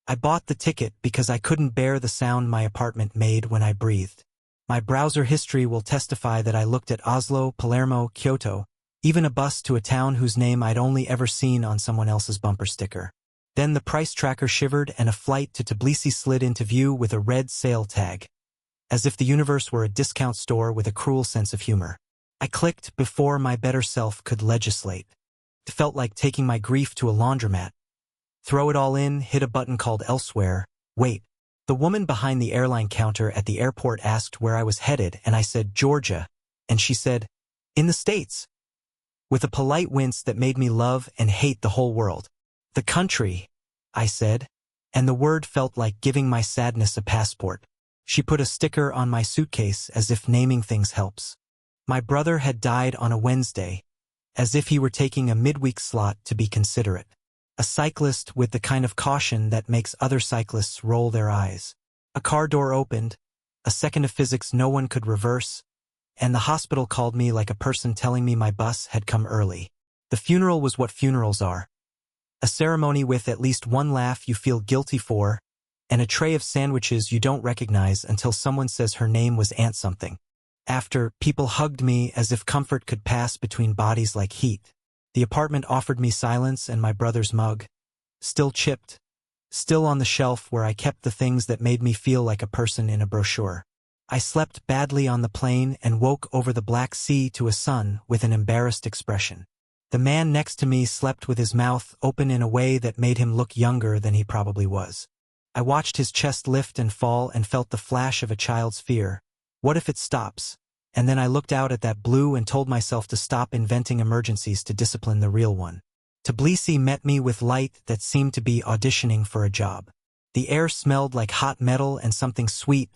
I bought the ticket because I couldn't bear the sound my apartment made when I breathed. My browser history will testify that I looked at Oslo, Palermo, Kyoto, even a bus to a town whose name I'd only ever seen on someone else's bumper sticker. Then the price tracker shivered and a flight to Tbilisi slid into view with a red sale tag, as if the universe were a discount store with a cruel sense of humor. I clicked before my better self could legislate. It felt like taking my grief to a laundromat. Throw it all in, hit a button called Elsewhere. Wait. The woman behind the airline counter at the airport asked where I was headed, and I said, Georgia. And she said, in the States. With a polite wince that made me love and hate the whole world. The country, I said, and the word felt like giving my sadness a passport. She put a sticker on my suitcase as if naming things helps. My brother had died on a Wednesday, as if he were taking a midweek slot to be considerate. A cyclist with the kind of caution that makes other cyclists roll their eyes. A car door opened, a second of physics no one could reverse, and the hospital called me like a person telling me my bus had come early. The funeral was what funerals are. A ceremony with at least one laugh you feel guilty for, and a tray of sandwiches you don't recognize until someone says her name was Aunt something. After, people hugged me as if comfort could pass between bodies like heat. The apartment offered me silence and my brother's mug, still chipped, still on the shelf where I kept the things that made me feel like a person in a brochure. I slept badly on the plane and woke over the Black Sea to a sun with an embarrassed expression. The man next to me slept with his mouth open in a way that made him look younger than he probably was. I watched his chest lift and fall and felt the flash of a child's fear. What if it stops? And then I looked out at that blue and told myself to stop inventing emergencies to discipline the real one. Tbilisi met me with light that seemed to be auditioning for a job. The air smelled like hot metal and something sweet,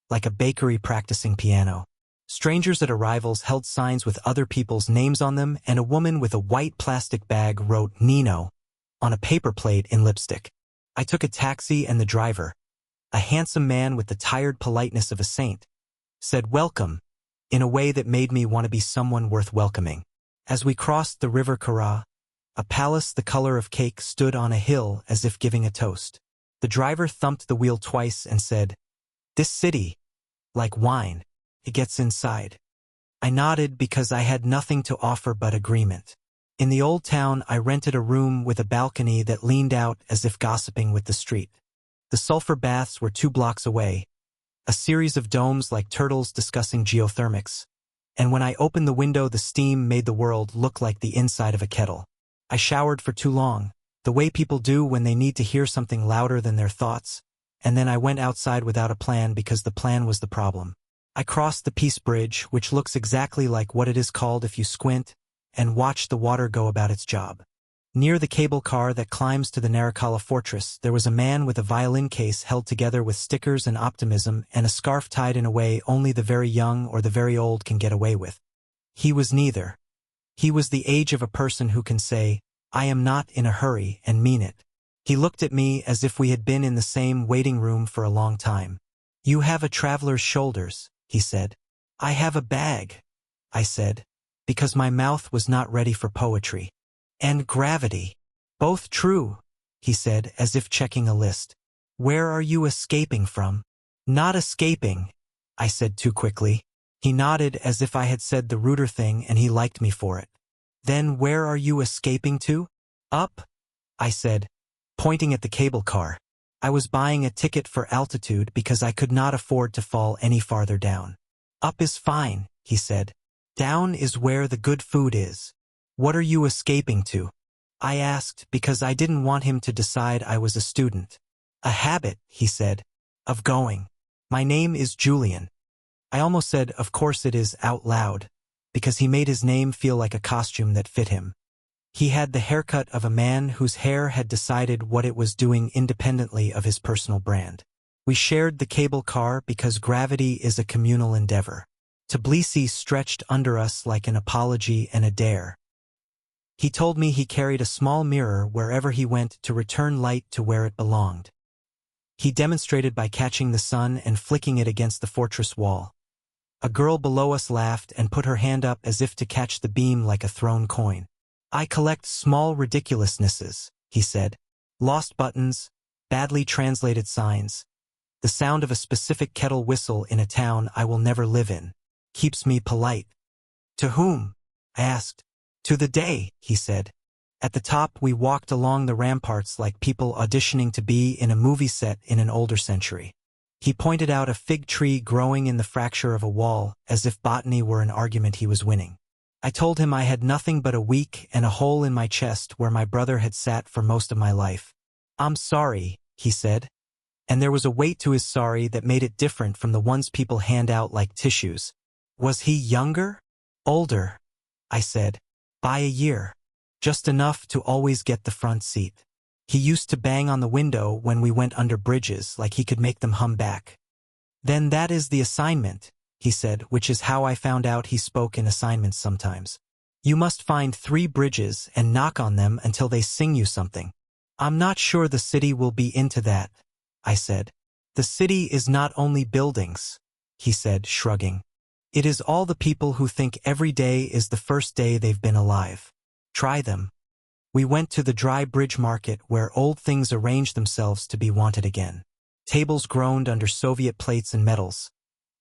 like a bakery practicing piano. Strangers at arrivals held signs with other people's names on them, and a woman with a white plastic bag wrote Nino on a paper plate in lipstick. I took a taxi and the driver, a handsome man with the tired politeness of a saint, said welcome, in a way that made me want to be someone worth welcoming. As we crossed the river Kara, a palace the color of cake stood on a hill as if giving a toast. The driver thumped the wheel twice and said, "This city, like wine, it gets inside." I nodded because I had nothing to offer but agreement. In the old town, I rented a room with a balcony that leaned out as if gossiping with the street. The sulfur baths were 2 blocks away, a series of domes like turtles discussing geothermics. And when I opened the window, the steam made the world look like the inside of a kettle. I showered for too long, the way people do when they need to hear something louder than their thoughts, and then I went outside without a plan because the plan was the problem. I crossed the Peace Bridge, which looks exactly like what it is called if you squint, and watched the water go about its job. Near the cable car that climbs to the Narration fortress, there was a man with a violin case held together with stickers and optimism and a scarf tied in a way only the very young or the very old can get away with. He was neither. He was the age of a person who can say, "I am not in a hurry," and mean it. He looked at me as if we had been in the same waiting room for a long time. "You have a traveler's shoulders," he said. "I have a bag," I said, because my mouth was not ready for poetry. "And gravity." "Both true," he said, as if checking a list. "Where are you escaping from?" "Not escaping," I said too quickly. He nodded as if I had said the ruder thing and he liked me for it. "Then where are you escaping to?" "Up," I said, pointing at the cable car. I was buying a ticket for altitude because I could not afford to fall any farther down. "Up is fine," he said. "Down is where the good food is." "What are you escaping to?" I asked because I didn't want him to decide I was a student. "A habit," he said, "of going. My name is Julian." I almost said, "Of course it is," out loud, because he made his name feel like a costume that fit him. He had the haircut of a man whose hair had decided what it was doing independently of his personal brand. We shared the cable car because gravity is a communal endeavor. Tbilisi stretched under us like an apology and a dare. He told me he carried a small mirror wherever he went to return light to where it belonged. He demonstrated by catching the sun and flicking it against the fortress wall. A girl below us laughed and put her hand up as if to catch the beam like a thrown coin. "I collect small ridiculousnesses," he said. "Lost buttons, badly translated signs. The sound of a specific kettle whistle in a town I will never live in. Keeps me polite. To whom? I asked. To the day, he said. At the top we walked along the ramparts like people auditioning to be in a movie set in an older century. He pointed out a fig tree growing in the fracture of a wall, as if botany were an argument he was winning. I told him I had nothing but a week and a hole in my chest where my brother had sat for most of my life. I'm sorry, he said. And there was a weight to his sorry that made it different from the ones people hand out like tissues. Was he younger? Older, I said. By a year. Just enough to always get the front seat. He used to bang on the window when we went under bridges like he could make them hum back. Then that is the assignment, he said, which is how I found out he spoke in assignments sometimes. You must find 3 bridges and knock on them until they sing you something. I'm not sure the city will be into that, I said. The city is not only buildings, he said, shrugging. It is all the people who think every day is the first day they've been alive. Try them. We went to the dry bridge market where old things arranged themselves to be wanted again. Tables groaned under Soviet plates and metals.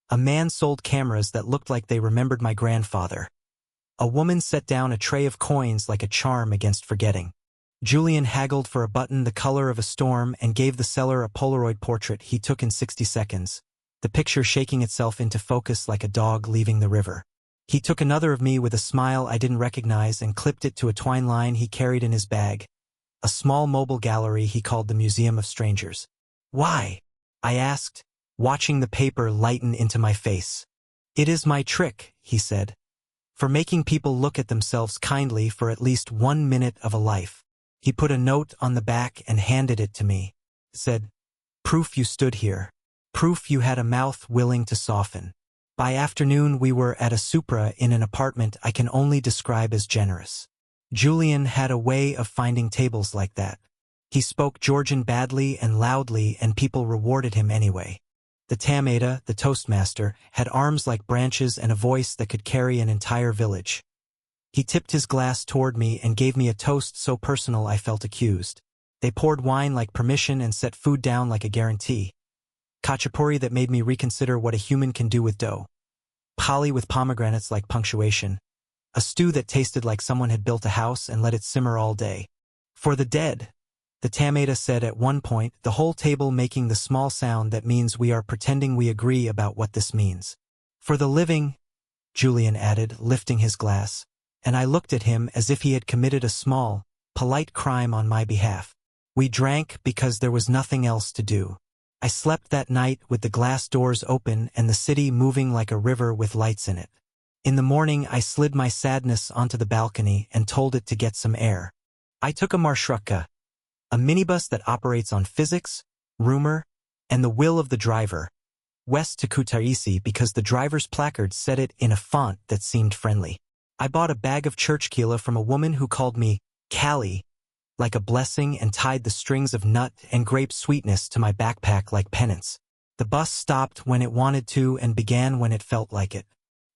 A man sold cameras that looked like they remembered my grandfather. A woman set down a tray of coins like a charm against forgetting. Julian haggled for a button the color of a storm and gave the seller a Polaroid portrait he took in 60 seconds, the picture shaking itself into focus like a dog leaving the river. He took another of me with a smile I didn't recognize and clipped it to a twine line he carried in his bag, a small mobile gallery he called the Museum of Strangers. Why? I asked, watching the paper lighten into my face. It is my trick, he said, for making people look at themselves kindly for at least 1 minute of a life. He put a note on the back and handed it to me. Said, proof you stood here. Proof you had a mouth willing to soften. By afternoon we were at a Supra in an apartment I can only describe as generous. Julian had a way of finding tables like that. He spoke Georgian badly and loudly and people rewarded him anyway. The AITA, the toastmaster, had arms like branches and a voice that could carry an entire village. He tipped his glass toward me and gave me a toast so personal I felt accused. They poured wine like permission and set food down like a guarantee. Khachapuri that made me reconsider what a human can do with dough. Pali with pomegranates like punctuation. A stew that tasted like someone had built a house and let it simmer all day. For the dead, the AITA said at one point, the whole table making the small sound that means we are pretending we agree about what this means. For the living, Julian added, lifting his glass, and I looked at him as if he had committed a small, polite crime on my behalf. We drank because there was nothing else to do. I slept that night with the glass doors open and the city moving like a river with lights in it. In the morning I slid my sadness onto the balcony and told it to get some air. I took a marshrutka, a minibus that operates on physics, rumor, and the will of the driver, west to Kutaisi because the driver's placard said it in a font that seemed friendly. I bought a bag of churchkila from a woman who called me Kali, like a blessing, and tied the strings of nut and grape sweetness to my backpack like penance. The bus stopped when it wanted to and began when it felt like it.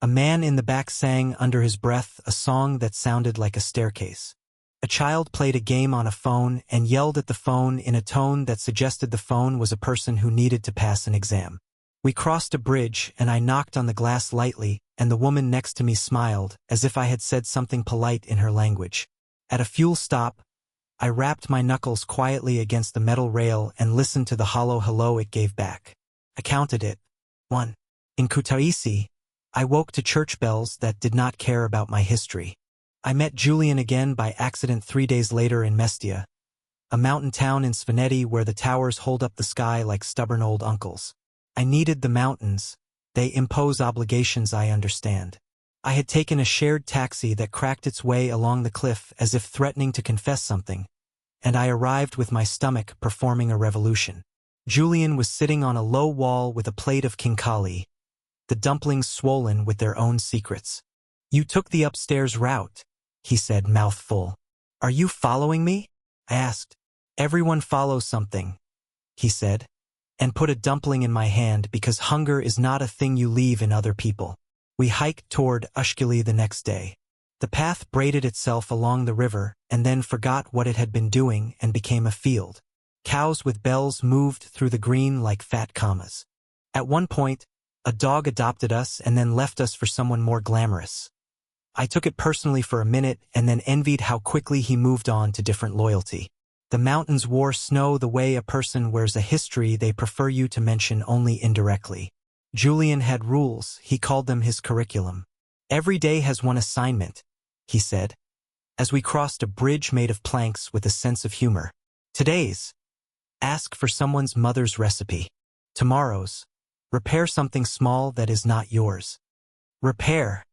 A man in the back sang under his breath a song that sounded like a staircase. A child played a game on a phone and yelled at the phone in a tone that suggested the phone was a person who needed to pass an exam. We crossed a bridge and I knocked on the glass lightly, and the woman next to me smiled, as if I had said something polite in her language. At a fuel stop, I rapped my knuckles quietly against the metal rail and listened to the hollow hello it gave back. I counted it. 1. In Kutaisi, I woke to church bells that did not care about my history. I met Julian again by accident 3 days later in Mestia, a mountain town in Svaneti where the towers hold up the sky like stubborn old uncles. I needed the mountains. They impose obligations, I understand. I had taken a shared taxi that cracked its way along the cliff as if threatening to confess something, and I arrived with my stomach performing a revolution. Julian was sitting on a low wall with a plate of kinkali, the dumplings swollen with their own secrets. You took the upstairs route, he said, mouth full. Are you following me? I asked. Everyone follows something, he said, and put a dumpling in my hand because hunger is not a thing you leave in other people. We hiked toward Ushkili the next day. The path braided itself along the river and then forgot what it had been doing and became a field. Cows with bells moved through the green like fat commas. At one point, a dog adopted us and then left us for someone more glamorous. I took it personally for a minute and then envied how quickly he moved on to different loyalty. The mountains wore snow the way a person wears a history they prefer you to mention only indirectly. Julian had rules, he called them his curriculum. Every day has one assignment, he said, as we crossed a bridge made of planks with a sense of humor. Today's, ask for someone's mother's recipe. Tomorrow's, repair something small that is not yours. Repair,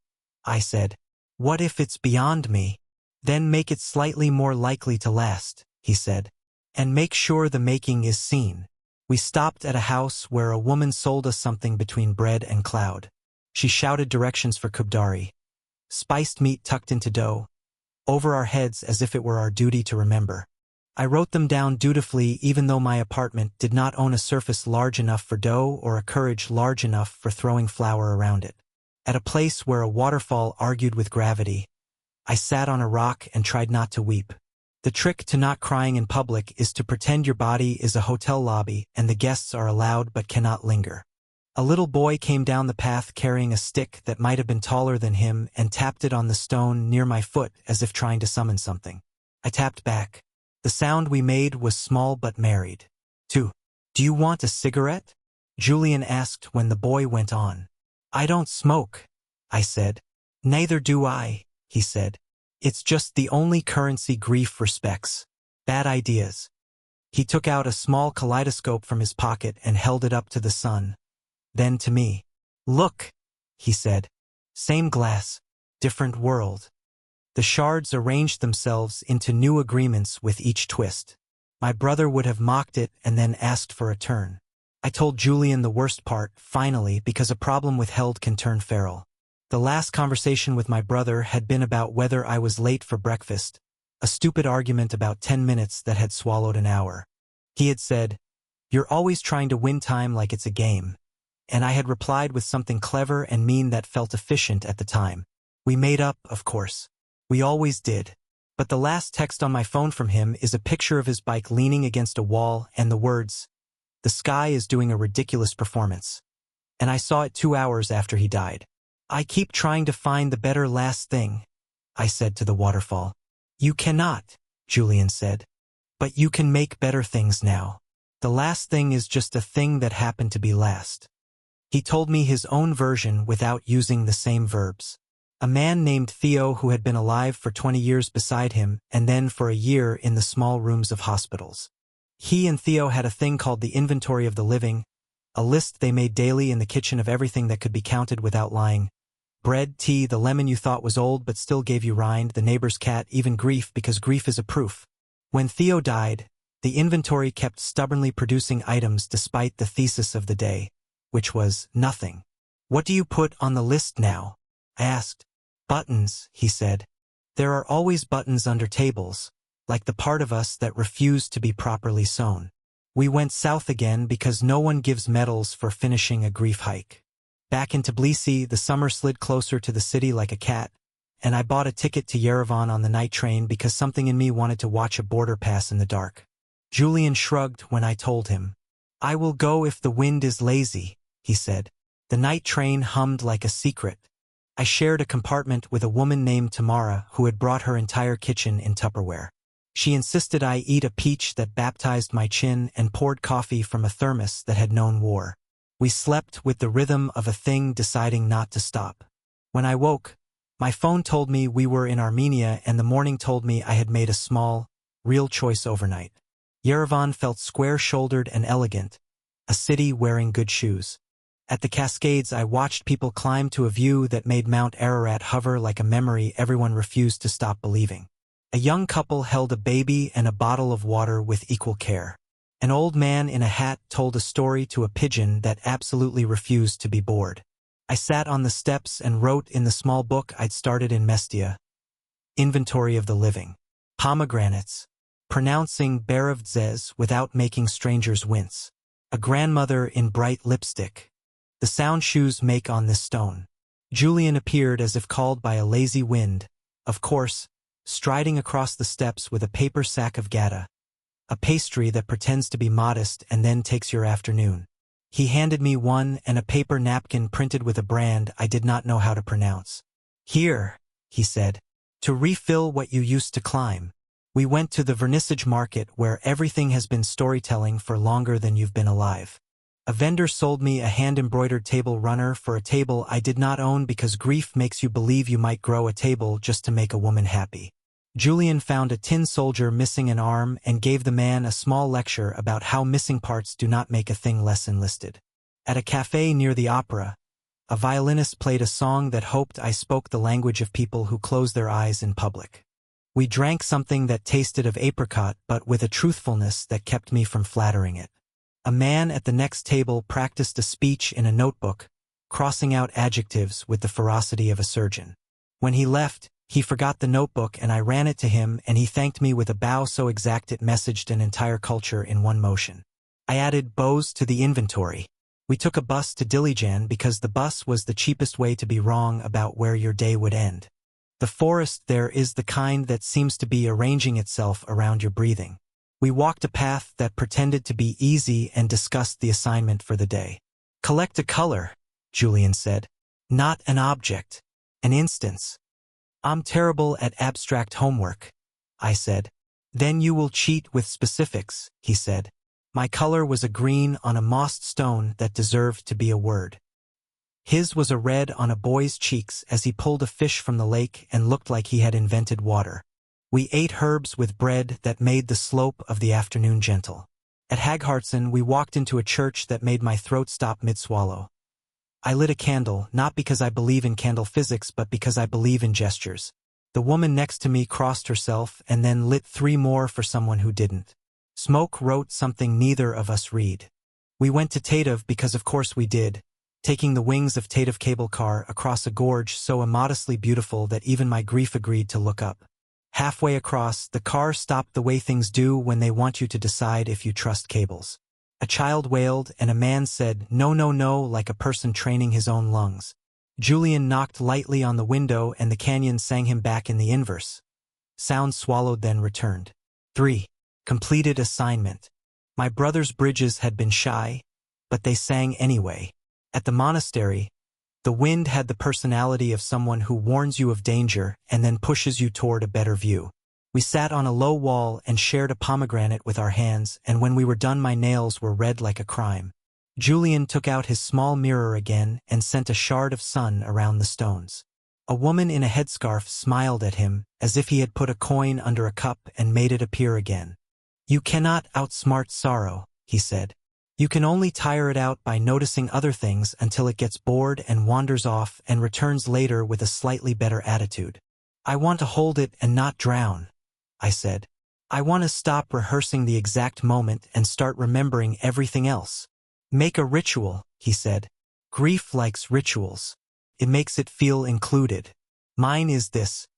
I said. What if it's beyond me? Then make it slightly more likely to last, he said. And make sure the making is seen. We stopped at a house where a woman sold us something between bread and cloud. She shouted directions for kubdari. Spiced meat tucked into dough. Over our heads as if it were our duty to remember. I wrote them down dutifully even though my apartment did not own a surface large enough for dough or a courage large enough for throwing flour around it. At a place where a waterfall argued with gravity, I sat on a rock and tried not to weep. The trick to not crying in public is to pretend your body is a hotel lobby and the guests are allowed but cannot linger. A little boy came down the path carrying a stick that might have been taller than him and tapped it on the stone near my foot as if trying to summon something. I tapped back. The sound we made was small but married. 2. Do you want a cigarette? Julian asked when the boy went on. I don't smoke, I said. Neither do I, he said. It's just the only currency grief respects. Bad ideas. He took out a small kaleidoscope from his pocket and held it up to the sun. Then to me. Look, he said. Same glass, different world. The shards arranged themselves into new agreements with each twist. My brother would have mocked it and then asked for a turn. I told Julian the worst part, finally, because a problem withheld can turn feral. The last conversation with my brother had been about whether I was late for breakfast, a stupid argument about 10 minutes that had swallowed an hour. He had said, "You're always trying to win time like it's a game." And I had replied with something clever and mean that felt efficient at the time. We made up, of course. We always did. But the last text on my phone from him is a picture of his bike leaning against a wall and the words, "The sky is doing a ridiculous performance." And I saw it 2 hours after he died. I keep trying to find the better last thing, I said to the waterfall. You cannot, Julian said. But you can make better things now. The last thing is just a thing that happened to be last. He told me his own version without using the same verbs. A man named Theo who had been alive for 20 years beside him and then for a year in the small rooms of hospitals. He and Theo had a thing called the inventory of the living, a list they made daily in the kitchen of everything that could be counted without lying. Bread, tea, the lemon you thought was old but still gave you rind, the neighbor's cat, even grief because grief is a proof. When Theo died, the inventory kept stubbornly producing items despite the thesis of the day, which was nothing. What do you put on the list now? I asked. Buttons, he said. There are always buttons under tables, like the part of us that refused to be properly sewn. We went south again because no one gives medals for finishing a grief hike. Back in Tbilisi, the summer slid closer to the city like a cat, and I bought a ticket to Yerevan on the night train because something in me wanted to watch a border pass in the dark. Julian shrugged when I told him. I will go if the wind is lazy, he said. The night train hummed like a secret. I shared a compartment with a woman named Tamara who had brought her entire kitchen in Tupperware. She insisted I eat a peach that baptized my chin and poured coffee from a thermos that had known war. We slept with the rhythm of a thing deciding not to stop. When I woke, my phone told me we were in Armenia and the morning told me I had made a small, real choice overnight. Yerevan felt square-shouldered and elegant, a city wearing good shoes. At the Cascades I watched people climb to a view that made Mount Ararat hover like a memory everyone refused to stop believing. A young couple held a baby and a bottle of water with equal care. An old man in a hat told a story to a pigeon that absolutely refused to be bored. I sat on the steps and wrote in the small book I'd started in Mestia. Inventory of the living. Pomegranates. Pronouncing Berevdzez without making strangers wince. A grandmother in bright lipstick. The sound shoes make on this stone. Julian appeared as if called by a lazy wind, of course, striding across the steps with a paper sack of gata. a pastry that pretends to be modest and then takes your afternoon. He handed me one and a paper napkin printed with a brand I did not know how to pronounce. Here, he said, to refill what you used to climb. We went to the vernissage market where everything has been storytelling for longer than you've been alive. A vendor sold me a hand-embroidered table runner for a table I did not own because grief makes you believe you might grow a table just to make a woman happy. Julian found a tin soldier missing an arm and gave the man a small lecture about how missing parts do not make a thing less enlisted. At a cafe near the opera, a violinist played a song that hoped I spoke the language of people who close their eyes in public. We drank something that tasted of apricot but with a truthfulness that kept me from flattering it. A man at the next table practiced a speech in a notebook, crossing out adjectives with the ferocity of a surgeon. When he left, he forgot the notebook and I ran it to him and he thanked me with a bow so exact it messaged an entire culture in one motion. I added bows to the inventory. We took a bus to Dilijan because the bus was the cheapest way to be wrong about where your day would end. The forest there is the kind that seems to be arranging itself around your breathing. We walked a path that pretended to be easy and discussed the assignment for the day. Collect a color, Julian said. Not an object. An instance. I'm terrible at abstract homework, I said. Then you will cheat with specifics, he said. My color was a green on a mossed stone that deserved to be a word. His was a red on a boy's cheeks as he pulled a fish from the lake and looked like he had invented water. We ate herbs with bread that made the slope of the afternoon gentle. At Haghartsen we walked into a church that made my throat stop mid-swallow. I lit a candle, not because I believe in candle physics but because I believe in gestures. The woman next to me crossed herself and then lit 3 more for someone who didn't. Smoke wrote something neither of us read. We went to Tatov because of course we did, taking the wings of Tatov cable car across a gorge so immodestly beautiful that even my grief agreed to look up. Halfway across, the car stopped the way things do when they want you to decide if you trust cables. A child wailed and a man said, "No, no, no," like a person training his own lungs. Julian knocked lightly on the window and the canyon sang him back in the inverse. Sound swallowed then returned. 3. Completed assignment. My brother's bridges had been shy, but they sang anyway. At the monastery, the wind had the personality of someone who warns you of danger and then pushes you toward a better view. We sat on a low wall and shared a pomegranate with our hands, and when we were done my nails were red like a crime. Julian took out his small mirror again and sent a shard of sun around the stones. A woman in a headscarf smiled at him, as if he had put a coin under a cup and made it appear again. You cannot outsmart sorrow, he said. You can only tire it out by noticing other things until it gets bored and wanders off and returns later with a slightly better attitude. I want to hold it and not drown, I said. I want to stop rehearsing the exact moment and start remembering everything else. Make a ritual, he said. Grief likes rituals. It makes it feel included. Mine is this.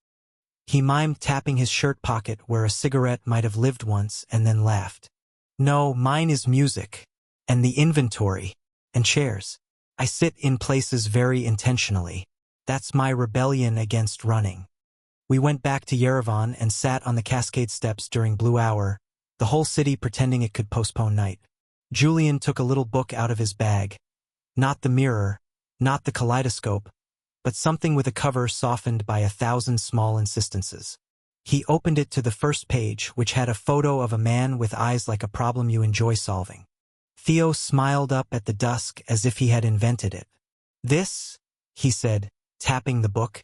He mimed tapping his shirt pocket where a cigarette might have lived once and then laughed. No, mine is music. And the inventory. And chairs. I sit in places very intentionally. That's my rebellion against running. We went back to Yerevan and sat on the Cascade steps during Blue Hour, the whole city pretending it could postpone night. Julian took a little book out of his bag. Not the mirror, not the kaleidoscope, but something with a cover softened by 1,000 small insistences. He opened it to the first page, which had a photo of a man with eyes like a problem you enjoy solving. Theo smiled up at the dusk as if he had invented it. This, he said, tapping the book,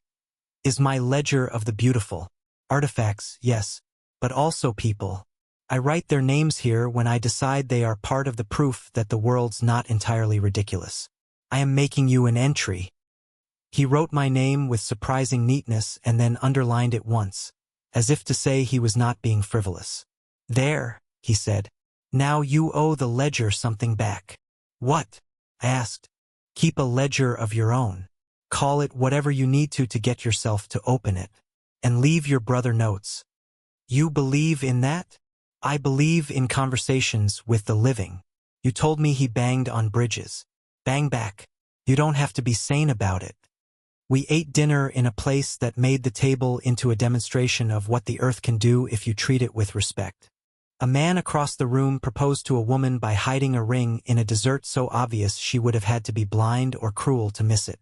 is my ledger of the beautiful. Artifacts, yes, but also people. I write their names here when I decide they are part of the proof that the world's not entirely ridiculous. I am making you an entry. He wrote my name with surprising neatness and then underlined it once, as if to say he was not being frivolous. There, he said. Now you owe the ledger something back. What? I asked. Keep a ledger of your own. Call it whatever you need to get yourself to open it. And leave your brother notes. You believe in that? I believe in conversations with the living. You told me he banged on bridges. Bang back. You don't have to be sane about it. We ate dinner in a place that made the table into a demonstration of what the earth can do if you treat it with respect. A man across the room proposed to a woman by hiding a ring in a dessert so obvious she would have had to be blind or cruel to miss it.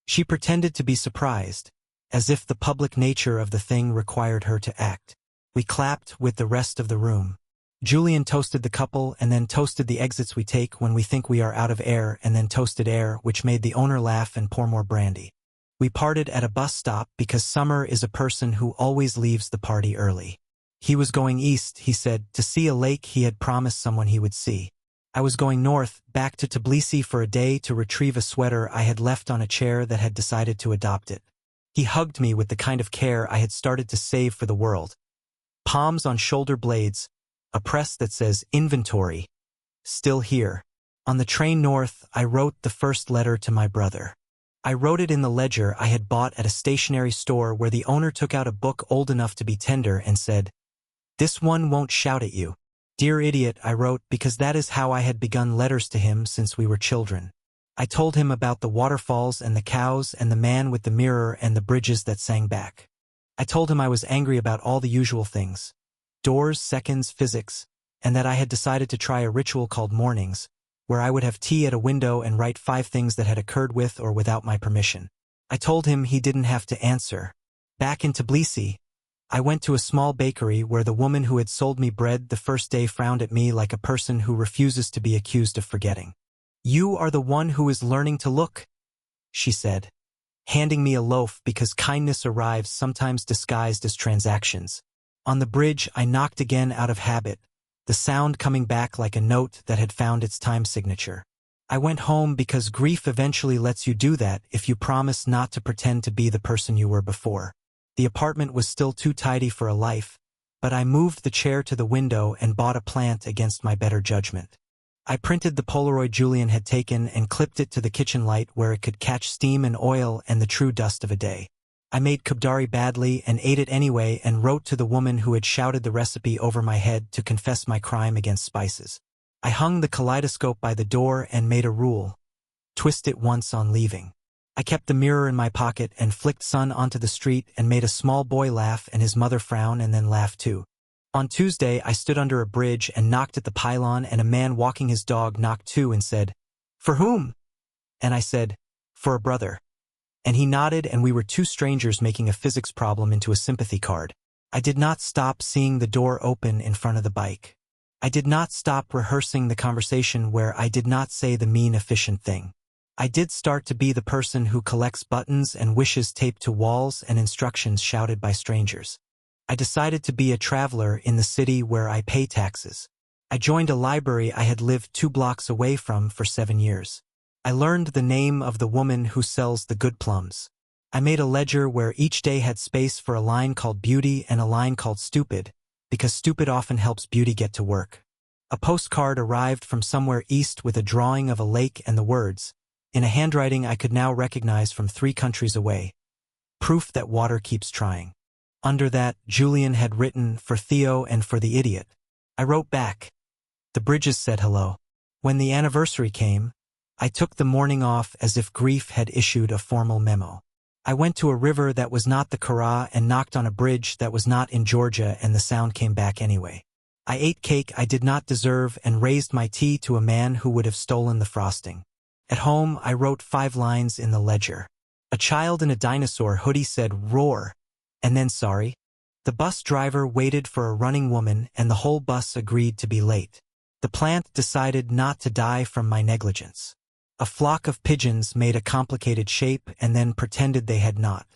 She pretended to be surprised, as if the public nature of the thing required her to act. We clapped with the rest of the room. Julian toasted the couple and then toasted the exits we take when we think we are out of air and then toasted air, which made the owner laugh and pour more brandy. We parted at a bus stop because Summer is a person who always leaves the party early. He was going east, he said, to see a lake he had promised someone he would see. I was going north, back to Tbilisi for a day to retrieve a sweater I had left on a chair that had decided to adopt it. He hugged me with the kind of care I had started to save for the world. Palms on shoulder blades, a press that says inventory, still here. On the train north, I wrote the first letter to my brother. I wrote it in the ledger I had bought at a stationery store where the owner took out a book old enough to be tender and said, "This one won't shout at you." "Dear idiot," I wrote, because that is how I had begun letters to him since we were children. I told him about the waterfalls and the cows and the man with the mirror and the bridges that sang back. I told him I was angry about all the usual things. Doors, seconds, physics, and that I had decided to try a ritual called mornings, where I would have tea at a window and write 5 things that had occurred with or without my permission. I told him he didn't have to answer. Back in Tbilisi, I went to a small bakery where the woman who had sold me bread the first day frowned at me like a person who refuses to be accused of forgetting. "You are the one who is learning to look," she said, handing me a loaf because kindness arrives sometimes disguised as transactions. On the bridge, I knocked again out of habit, the sound coming back like a note that had found its time signature. I went home because grief eventually lets you do that if you promise not to pretend to be the person you were before. The apartment was still too tidy for a life, but I moved the chair to the window and bought a plant against my better judgment. I printed the Polaroid Julian had taken and clipped it to the kitchen light where it could catch steam and oil and the true dust of a day. I made kubdari badly and ate it anyway and wrote to the woman who had shouted the recipe over my head to confess my crime against spices. I hung the kaleidoscope by the door and made a rule: twist it once on leaving. I kept the mirror in my pocket and flicked sun onto the street and made a small boy laugh and his mother frown and then laugh too. On Tuesday, I stood under a bridge and knocked at the pylon, and a man walking his dog knocked too and said, "For whom?" And I said, "For a brother." And he nodded, and we were 2 strangers making a physics problem into a sympathy card. I did not stop seeing the door open in front of the bike. I did not stop rehearsing the conversation where I did not say the mean efficient thing. I did start to be the person who collects buttons and wishes taped to walls and instructions shouted by strangers. I decided to be a traveler in the city where I pay taxes. I joined a library I had lived 2 blocks away from for 7 years. I learned the name of the woman who sells the good plums. I made a ledger where each day had space for a line called beauty and a line called stupid, because stupid often helps beauty get to work. A postcard arrived from somewhere east with a drawing of a lake and the words, in a handwriting I could now recognize from 3 countries away, "Proof that water keeps trying." Under that, Julian had written, "For Theo and for the idiot." I wrote back. The bridges said hello. When the anniversary came, I took the morning off as if grief had issued a formal memo. I went to a river that was not the Kara and knocked on a bridge that was not in Georgia, and the sound came back anyway. I ate cake I did not deserve and raised my tea to a man who would have stolen the frosting. At home, I wrote 5 lines in the ledger. A child in a dinosaur hoodie said "roar," and then sorry. The bus driver waited for a running woman and the whole bus agreed to be late. The plant decided not to die from my negligence. A flock of pigeons made a complicated shape and then pretended they had not.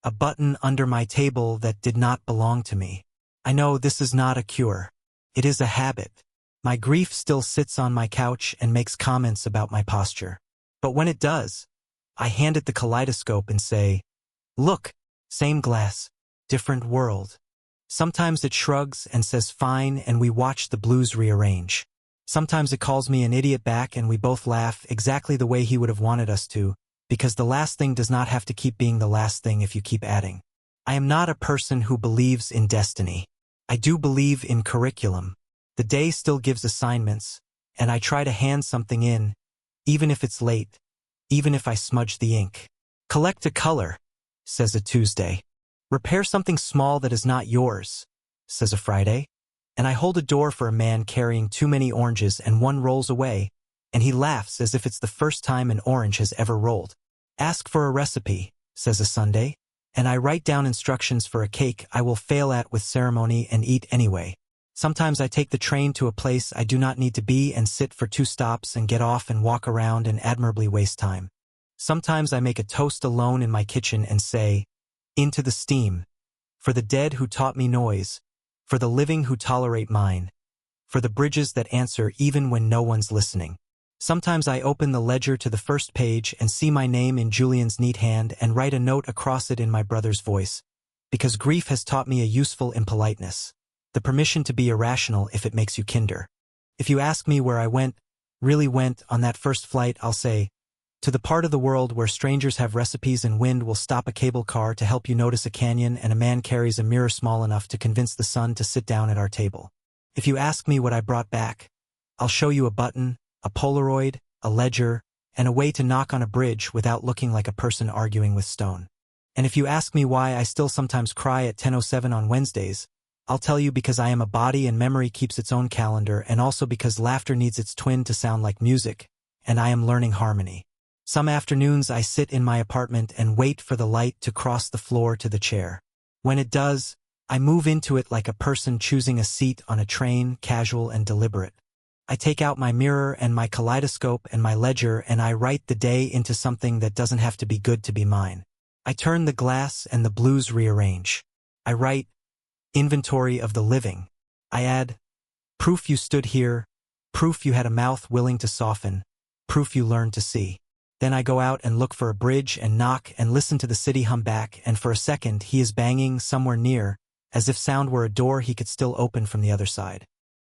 A button under my table that did not belong to me. I know this is not a cure. It is a habit. My grief still sits on my couch and makes comments about my posture. But when it does, I hand it the kaleidoscope and say, "Look, same glass, different world." Sometimes it shrugs and says fine, and we watch the blues rearrange. Sometimes it calls me an idiot back and we both laugh exactly the way he would have wanted us to, because the last thing does not have to keep being the last thing if you keep adding. I am not a person who believes in destiny. I do believe in curriculum. The day still gives assignments, and I try to hand something in, even if it's late, even if I smudge the ink. Collect a color, says a Tuesday. Repair something small that is not yours, says a Friday. And I hold a door for a man carrying too many oranges and one rolls away, and he laughs as if it's the first time an orange has ever rolled. Ask for a recipe, says a Sunday, and I write down instructions for a cake I will fail at with ceremony and eat anyway. Sometimes I take the train to a place I do not need to be and sit for 2 stops and get off and walk around and admirably waste time. Sometimes I make a toast alone in my kitchen and say, "Into the steam. For the dead who taught me noise, for the living who tolerate mine, for the bridges that answer even when no one's listening." Sometimes I open the ledger to the first page and see my name in Julian's neat hand and write a note across it in my brother's voice, because grief has taught me a useful impoliteness, the permission to be irrational if it makes you kinder. If you ask me where I really went on that first flight, I'll say, to the part of the world where strangers have recipes and wind will stop a cable car to help you notice a canyon and a man carries a mirror small enough to convince the sun to sit down at our table. If you ask me what I brought back, I'll show you a button, a Polaroid, a ledger, and a way to knock on a bridge without looking like a person arguing with stone. And if you ask me why I still sometimes cry at 10:07 on Wednesdays, I'll tell you because I am a body and memory keeps its own calendar, and also because laughter needs its twin to sound like music, and I am learning harmony. Some afternoons I sit in my apartment and wait for the light to cross the floor to the chair. When it does, I move into it like a person choosing a seat on a train, casual and deliberate. I take out my mirror and my kaleidoscope and my ledger and I write the day into something that doesn't have to be good to be mine. I turn the glass and the blues rearrange. I write, inventory of the living. I add, proof you stood here, proof you had a mouth willing to soften, proof you learned to see. Then I go out and look for a bridge and knock and listen to the city hum back, and for a second he is banging somewhere near, as if sound were a door he could still open from the other side.